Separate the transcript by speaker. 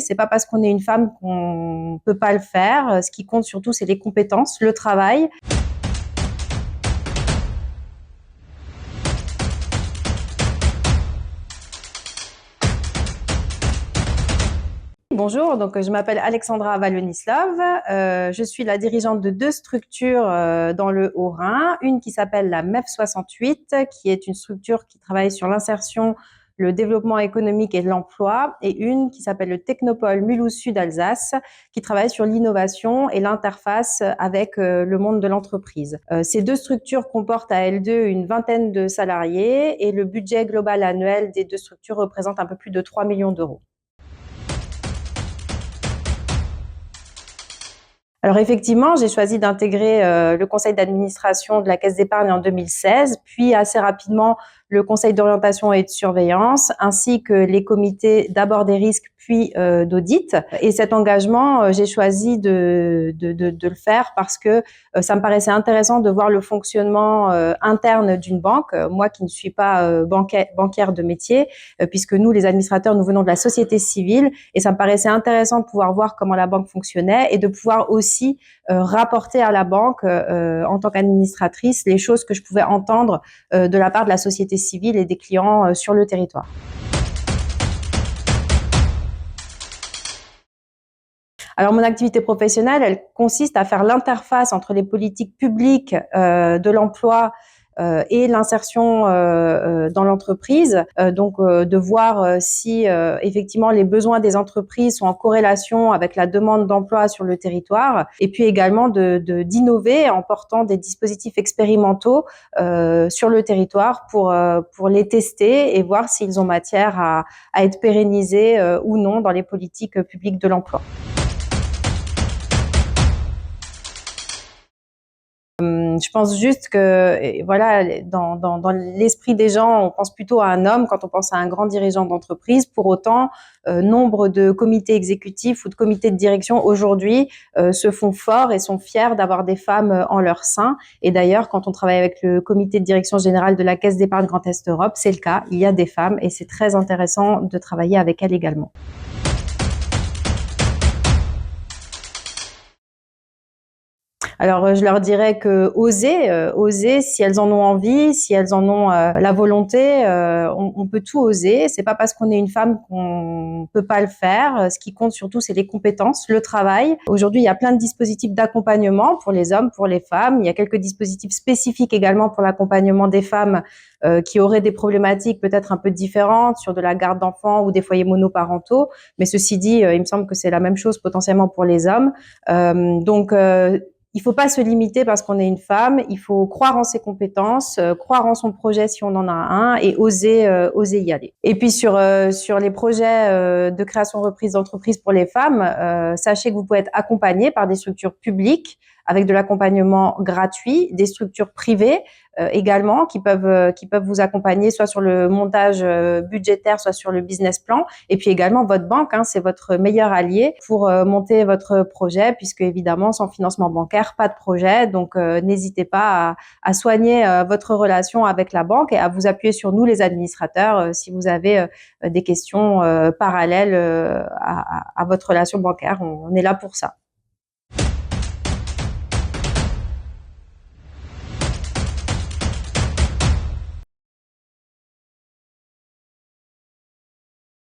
Speaker 1: C'est pas parce qu'on est une femme qu'on peut pas le faire. Ce qui compte surtout, c'est les compétences, le travail. Bonjour, donc je m'appelle Alexandra Valonislav. Je suis la dirigeante de 2 structures dans le Haut-Rhin. Une qui s'appelle la MEF 68, qui est une structure qui travaille sur l'insertion, le développement économique et l'emploi, et une qui s'appelle le Technopôle Mulhouse Sud Alsace, qui travaille sur l'innovation et l'interface avec le monde de l'entreprise. Ces 2 structures comportent à elles deux une vingtaine de salariés et le budget global annuel des 2 structures représente un peu plus de 3 millions d'euros. Alors effectivement, j'ai choisi d'intégrer le conseil d'administration de la Caisse d'épargne en 2016, puis assez rapidement le conseil d'orientation et de surveillance, ainsi que les comités d'abord des risques puis d'audit. Et cet engagement, j'ai choisi de le faire parce que ça me paraissait intéressant de voir le fonctionnement interne d'une banque. Moi qui ne suis pas bancaire de métier, puisque nous, les administrateurs, nous venons de la société civile, et ça me paraissait intéressant de pouvoir voir comment la banque fonctionnait et de pouvoir aussi rapporter à la banque en tant qu'administratrice les choses que je pouvais entendre de la part de la société civile et des clients sur le territoire. Alors, mon activité professionnelle, elle consiste à faire l'interface entre les politiques publiques de l'emploi et l'insertion dans l'entreprise, donc de voir si effectivement les besoins des entreprises sont en corrélation avec la demande d'emploi sur le territoire, et puis également d'innover en portant des dispositifs expérimentaux sur le territoire pour les tester et voir s'ils ont matière à être pérennisés ou non dans les politiques publiques de l'emploi. Je pense juste que, voilà, dans l'esprit des gens, on pense plutôt à un homme quand on pense à un grand dirigeant d'entreprise. Pour autant, nombre de comités exécutifs ou de comités de direction aujourd'hui se font forts et sont fiers d'avoir des femmes en leur sein. Et d'ailleurs, quand on travaille avec le comité de direction générale de la Caisse d'épargne Grand Est Europe, c'est le cas. Il y a des femmes et c'est très intéressant de travailler avec elles également. Alors, je leur dirais que oser, si elles en ont envie, si elles en ont la volonté, on peut tout oser. C'est pas parce qu'on est une femme qu'on peut pas le faire. Ce qui compte surtout, c'est les compétences, le travail. Aujourd'hui, il y a plein de dispositifs d'accompagnement pour les hommes, pour les femmes. Il y a quelques dispositifs spécifiques également pour l'accompagnement des femmes qui auraient des problématiques peut-être un peu différentes sur de la garde d'enfants ou des foyers monoparentaux. Mais ceci dit, il me semble que c'est la même chose potentiellement pour les hommes. Donc, il faut pas se limiter parce qu'on est une femme. Il faut croire en ses compétences, croire en son projet si on en a un, et oser y aller. Et puis sur les projets de création reprise d'entreprise pour les femmes, sachez que vous pouvez être accompagné par des structures publiques avec de l'accompagnement gratuit, des structures privées également qui peuvent vous accompagner soit sur le montage budgétaire, soit sur le business plan. Et puis également votre banque, c'est votre meilleur allié pour monter votre projet, puisque évidemment sans financement bancaire, pas de projet. Donc n'hésitez pas à soigner votre relation avec la banque et à vous appuyer sur nous les administrateurs si vous avez des questions parallèles à votre relation bancaire. On est là pour ça.